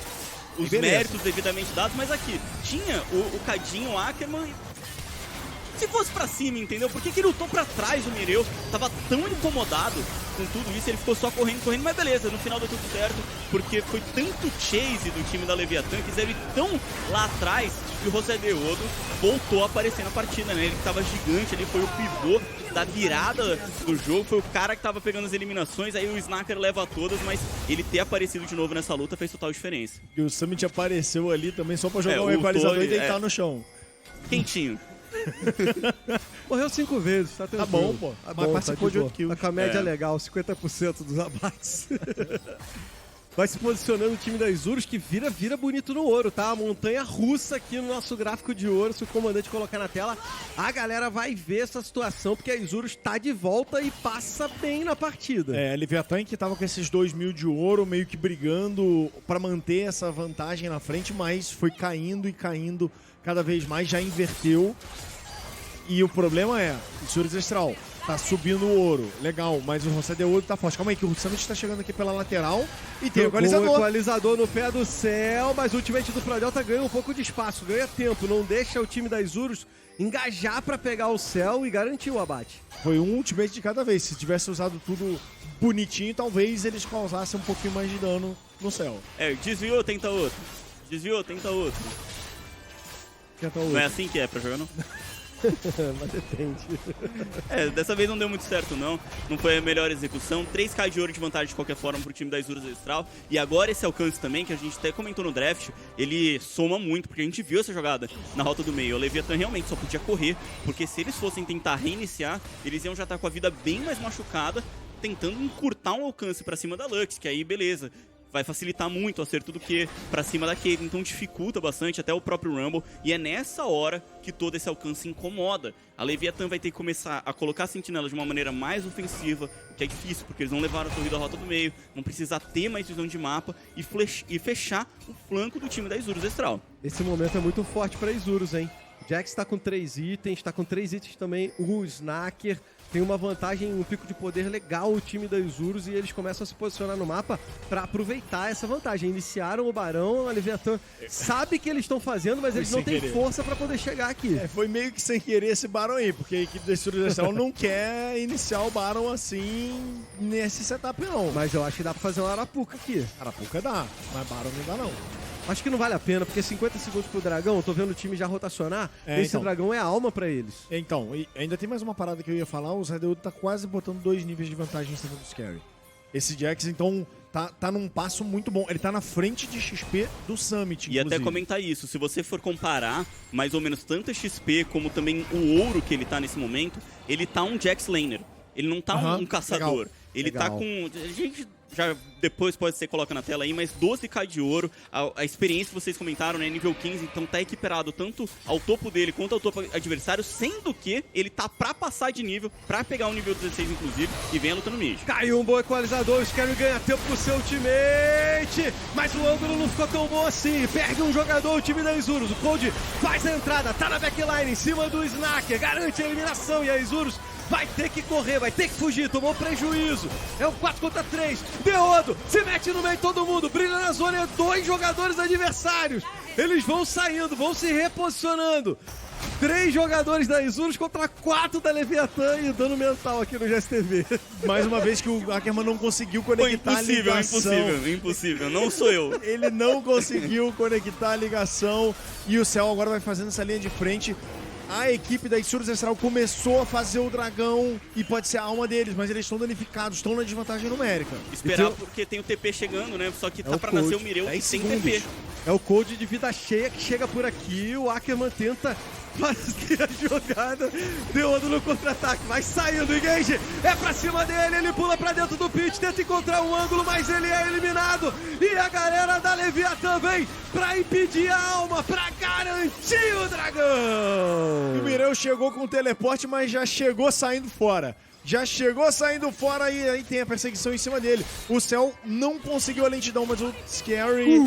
Os méritos devidamente dados, mas aqui, tinha o Cadinho, o Ackerman... Se fosse pra cima, entendeu? Por que ele lutou pra trás o Mireu? Tava tão incomodado com tudo isso, ele ficou só correndo, mas beleza, no final deu tudo certo, porque foi tanto chase do time da Leviathan, quiseram ir tão lá atrás, que o José Deodo voltou a aparecer na partida, né? Ele que tava gigante ali, foi o pivô da virada do jogo, foi o cara que tava pegando as eliminações, aí o Snacker leva todas, mas ele ter aparecido de novo nessa luta fez total diferença. E o Summit apareceu ali também só pra jogar um equalizador e deitar no chão. Quentinho. Morreu 5 vezes, tá tranquilo. Tá bom, pô. Tá Mas bom, participou de 8 boa. kills. Tá com a média legal, 50% dos abates. Vai se posicionando o time da Isurus, que vira bonito no ouro, tá? A montanha russa aqui no nosso gráfico de ouro. Se o comandante colocar na tela, a galera vai ver essa situação, porque a Isurus tá de volta e passa bem na partida. É, a Leviathan que tava com esses 2.000 de ouro, meio que brigando pra manter essa vantagem na frente, mas foi caindo e caindo cada vez mais, já inverteu. E o problema é, o Senhor Ancestral tá subindo o ouro, legal, mas o Rosadeodo tá forte. Calma aí, que o Summit tá chegando aqui pela lateral e tem o equalizador. O equalizador no pé do céu, mas o ultimate do Prodelta ganha um pouco de espaço, ganha tempo, não deixa o time da Isurus engajar pra pegar o céu e garantir o abate. Foi um ultimate de cada vez. Se tivesse usado tudo bonitinho, talvez eles causassem um pouquinho mais de dano no céu. Desviou, tenta outro. Desviou, tenta outro. Não é assim que é pra jogar, não? Mas depende. Dessa vez não deu muito certo, não. Não foi a melhor execução. 3k de ouro de vantagem de qualquer forma pro time da Isurus Ancestral. E agora esse alcance também, que a gente até comentou no draft, ele soma muito, porque a gente viu essa jogada na rota do meio. O Leviathan realmente só podia correr, porque se eles fossem tentar reiniciar, eles iam já estar com a vida bem mais machucada, tentando encurtar um alcance pra cima da Lux, que aí beleza. Vai facilitar muito o acerto do Q pra cima da Caitlyn, então dificulta bastante até o próprio Rumble. E é nessa hora que todo esse alcance incomoda. A Leviathan vai ter que começar a colocar sentinelas de uma maneira mais ofensiva, o que é difícil, porque eles não levaram a torre da rota do meio, vão precisar ter mais visão de mapa e fechar o flanco do time da Isurus Ancestral. Esse momento é muito forte pra Isurus, hein? Jax tá com 3 itens, tá com 3 itens também, o Snaker tem uma vantagem, um pico de poder legal o time da Isurus e eles começam a se posicionar no mapa pra aproveitar essa vantagem. Iniciaram o Barão, a Leviathan sabe que eles estão fazendo, mas eles não têm força pra poder chegar aqui. Foi meio que sem querer esse Barão aí, porque a equipe da Isurus Ancestral não quer iniciar o Barão assim nesse setup não. Mas eu acho que dá pra fazer uma Arapuca aqui. Arapuca dá, mas Barão não dá não. Acho que não vale a pena, porque 50 segundos pro dragão, eu tô vendo o time já rotacionar, esse então. dragão é a alma pra eles. Então, e ainda tem mais uma parada que eu ia falar, o Zadeud tá quase botando 2 níveis de vantagem em cima do Scary. Esse Jax, então, tá num passo muito bom. Ele tá na frente de XP do Summit, E inclusive. até comentar isso, se você for comparar mais ou menos tanto XP como também o ouro que ele tá nesse momento, ele tá um Jax Laner. Ele não tá um caçador. Legal. Ele tá com... A gente já depois pode ser coloca na tela aí, mas 12k de ouro. A experiência que vocês comentaram, né? Nível 15, então tá equiparado tanto ao topo dele quanto ao topo adversário, sendo que ele tá pra passar de nível, pra pegar o nível 16 inclusive, e vem a luta no mid. Caiu um bom equalizador, o Scary ganha tempo pro seu ultimate, mas o ângulo não ficou tão bom assim. Perde um jogador, o time da Isurus. O Cold faz a entrada, tá na backline, em cima do Snaker, garante a eliminação e a Isurus vai ter que correr, vai ter que fugir, tomou prejuízo. É um 4 contra 3. Deodo se mete no meio de todo mundo, brilha na zona, 2 jogadores adversários. Eles vão saindo, vão se reposicionando. 3 jogadores da Isurus contra 4 da Leviathan e dano mental aqui no GSTV. Mais uma vez que o Ackerman não conseguiu conectar a ligação. Impossível, não sou eu. Ele não conseguiu conectar a ligação e o Cell agora vai fazendo essa linha de frente. A equipe da Isurus Ancestral começou a fazer o dragão e pode ser a alma deles, mas eles estão danificados, estão na desvantagem numérica. Esperar porque tem o TP chegando, né? Só que tá pra nascer o Mireu e sem TP. É o Cold de vida cheia que chega por aqui, o Ackerman tenta fazer a jogada, Deodo no contra-ataque, vai saindo, engage, é pra cima dele, ele pula pra dentro do pit, tenta encontrar um ângulo, mas ele é eliminado, e a galera da Leviathan vem pra impedir a alma, pra garantir o dragão! O Mireu chegou com o teleporte, mas já chegou saindo fora. Já chegou saindo fora e aí tem a perseguição em cima dele. O Cell não conseguiu a lentidão, mas o Scary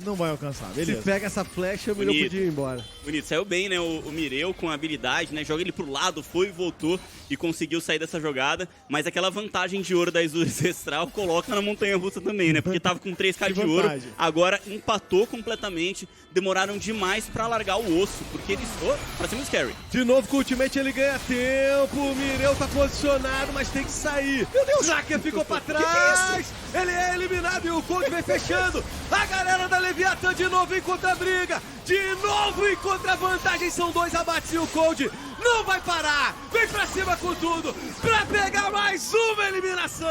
não vai alcançar, beleza. Se pega essa flecha, o Mireu podia ir embora. Bonito, saiu bem, né, o Mireu com a habilidade, né, joga ele pro lado, foi e voltou e conseguiu sair dessa jogada, mas aquela vantagem de ouro da Isurus Ancestral coloca na montanha-russa também, né, porque tava com 3k de ouro, agora empatou completamente, demoraram demais pra largar o osso, porque eles... pra cima do Scary. De novo com o ultimate ele ganha tempo, o Mireu tá posicionado, mas tem que sair. Meu Deus! Zakia ficou pra trás, ele é eliminado e o Cold vem fechando. A galera da Leviathan de novo encontra a briga, de novo encontra a vantagem, são 2 abates e o Cold não vai parar, vem pra cima com tudo, pra pegar mais uma eliminação!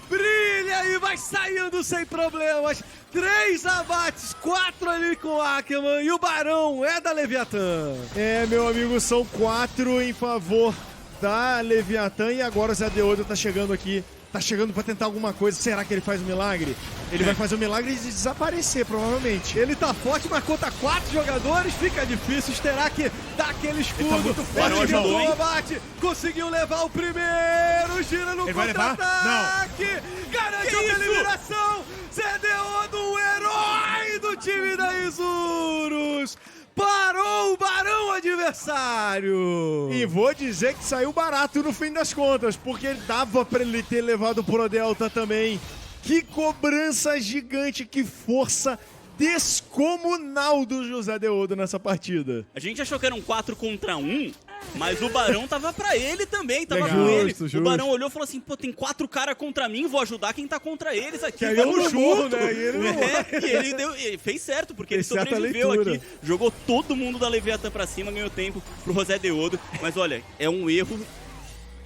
Brilha e vai saindo sem problemas, 3 abates, 4 ali com o Ackerman e o Barão é da Leviathan. É, meu amigo, são 4 em favor da Leviathan e agora o Zadeodo tá chegando aqui. Tá chegando pra tentar alguma coisa. Será que ele faz um milagre? Ele vai fazer um milagre de desaparecer, provavelmente. Ele tá forte, mas contra 4 jogadores fica difícil. Terá que dar aquele escudo. Ele tá muito forte, ele deu um abate, conseguiu levar o primeiro. Gira no contra-ataque. Garante a eliminação. Zadeodo, o herói do time da Isurus. parou o Barão adversário! E vou dizer que saiu barato no fim das contas, porque dava pra ele ter levado pro Delta também. Que cobrança gigante, que força descomunal do José Deodo nessa partida. A gente achou que eram 4 contra 1, mas o Barão tava pra ele também, tava Legal. com ele. Justo. O Barão olhou e falou assim, pô, tem 4 caras contra mim, vou ajudar quem tá contra eles aqui. Que aí é um vamos jogo, junto. né? E ele não E ele fez certo, porque ele Fez certa sobreviveu leitura. aqui, jogou todo mundo da Leviatã pra cima, ganhou tempo pro José Deodo. Mas olha, é um erro.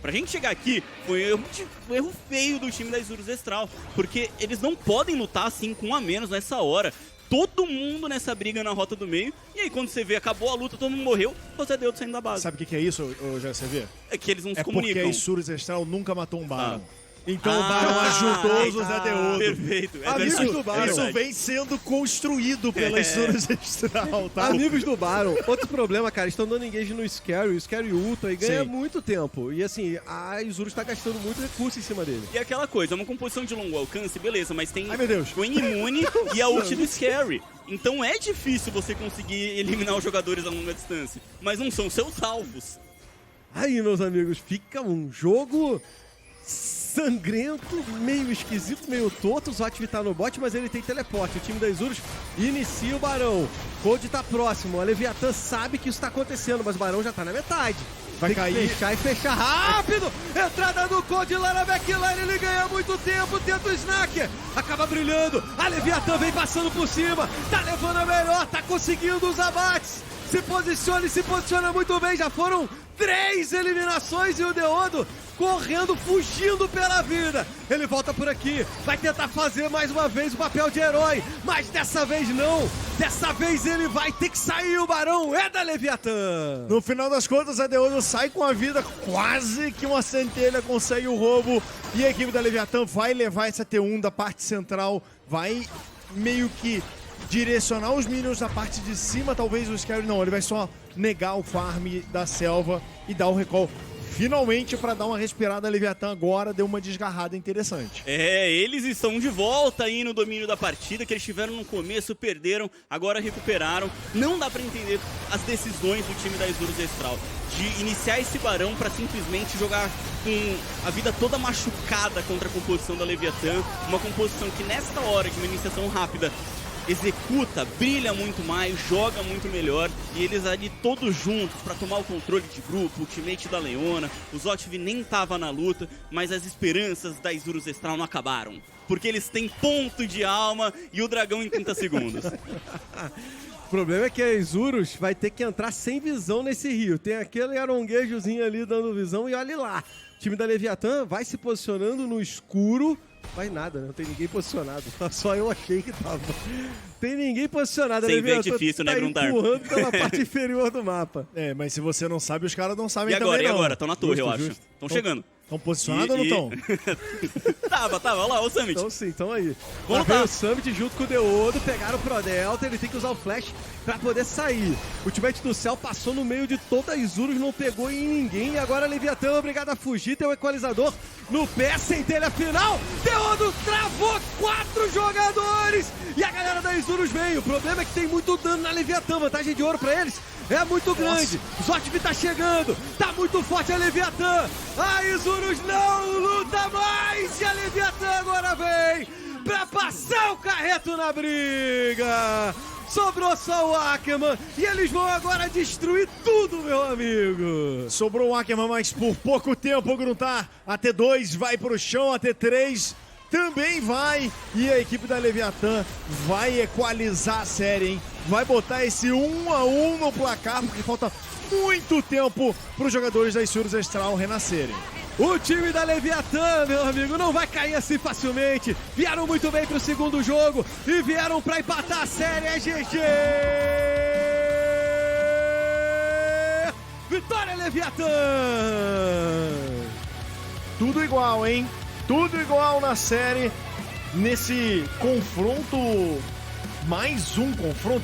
Pra gente chegar aqui, foi um erro feio do time da Isurus Estral, porque eles não podem lutar assim com um a menos nessa hora. Todo mundo nessa briga na rota do meio, e aí quando você vê, acabou a luta, todo mundo morreu, José Deodo saindo da base. Sabe o que é isso, GSV? É que eles não se É porque a comunicam. Isurus Estral nunca matou um Barão. Então o Ah, Barão ajudou o José Deodo. Perfeito. É Amigos verdade, do Barão. é Isso verdade. vem sendo construído pela Isurus Estral, tá? Amigos do Baron, outro problema, cara, estão dando engage no Scary, o Scary ulta e ganha Sim. muito tempo. E assim, a Isurus tá gastando muito recurso em cima dele. E aquela coisa, é uma composição de longo alcance, beleza, mas tem Ai, meu Deus. o Inimune e a ult do Scary. Então é difícil você conseguir eliminar os jogadores a longa distância. Mas não são seus alvos. Aí, meus amigos, fica um jogo sangrento, meio esquisito, meio torto. O Zotv tá no bot, mas ele tem teleporte. O time da Isurus inicia o Barão. Cold tá próximo. A Leviatã sabe que isso tá acontecendo, mas o Barão já tá na metade. Vai tem que cair. fechar e fechar rápido. Entrada do Cold lá na backline. Ele ganha muito tempo. Tenta o Snacker. Acaba brilhando. A Leviatã vem passando por cima. Tá levando a melhor. Tá conseguindo os abates. Se posiciona e se posiciona muito bem. Já foram 3 eliminações e o Deodo correndo, fugindo pela vida. Ele volta por aqui, vai tentar fazer mais uma vez o papel de herói, mas dessa vez não. Dessa vez ele vai ter que sair. O Barão é da Leviatã. No final das contas, a Deodo sai com a vida, quase que uma centelha consegue o roubo. E a equipe da Leviatã vai levar essa T1 da parte central, vai meio que direcionar os minions da parte de cima. Talvez o Scary não, ele vai só negar o farm da selva e dar o recall. Finalmente, para dar uma respirada, a Leviatã agora deu uma desgarrada interessante. É, eles estão de volta aí no domínio da partida, que eles tiveram no começo, perderam, agora recuperaram. Não dá pra entender as decisões do time da Isurus Estral de iniciar esse Barão pra simplesmente jogar com a vida toda machucada contra a composição da Leviatã. Uma composição que nesta hora de uma iniciação rápida executa, brilha muito mais, joga muito melhor, e eles ali todos juntos pra tomar o controle de grupo, o ultimate da Leona. O Zotv nem tava na luta, mas as esperanças da Isurus Estral não acabaram, porque eles têm ponto de alma e o dragão em 30 segundos. O problema é que a Isurus vai ter que entrar sem visão nesse rio. Tem aquele aronguejozinho ali dando visão e olha lá. O time da Leviatã vai se posicionando no escuro. Vai nada, né? Não tem ninguém posicionado. Só eu achei que tava. Tem ninguém posicionado. Sem A ver é Leviatã difícil, né, tá Gruntar? empurrando pela parte inferior do mapa. É, mas se você não sabe, os caras não sabem E agora, também e não. agora? Estão na torre, Justo, eu acho. justo. Estão chegando. Estão posicionados ou não estão? Tava, olha lá, o Summit. Então sim, então aí. Vamos Lá vem lá. o Summit junto com o Deodo, pegaram o Pro Delta, ele tem que usar o Flash pra poder sair. O ultimate do céu passou no meio de toda a Isurus, não pegou em ninguém, e agora a Leviatã é obrigada a fugir, tem o equalizador no pé, centelha final, Deodo travou 4 jogadores, e a galera da Isurus vem. O problema é que tem muito dano na Leviatã, vantagem de ouro pra eles é muito grande. Zotv tá chegando, tá muito forte a Leviatã. A Isurus não luta mais e a Leviatã agora vem pra passar o carreto na briga. Sobrou só o Ackerman e eles vão agora destruir tudo, meu amigo. Sobrou o Ackerman, mas por pouco tempo, Gruntar. A T2 vai pro chão, a T3 também vai. E a equipe da Leviatã vai equalizar a série, hein? Vai botar esse 1-1 no placar, porque falta muito tempo para os jogadores da Isurus Estral renascerem. O time da Leviatã, meu amigo, não vai cair assim facilmente. Vieram muito bem pro segundo jogo e vieram pra empatar a série. É GG! Vitória, Leviatã! Tudo igual, hein? Tudo igual na série. Nesse confronto, mais um confronto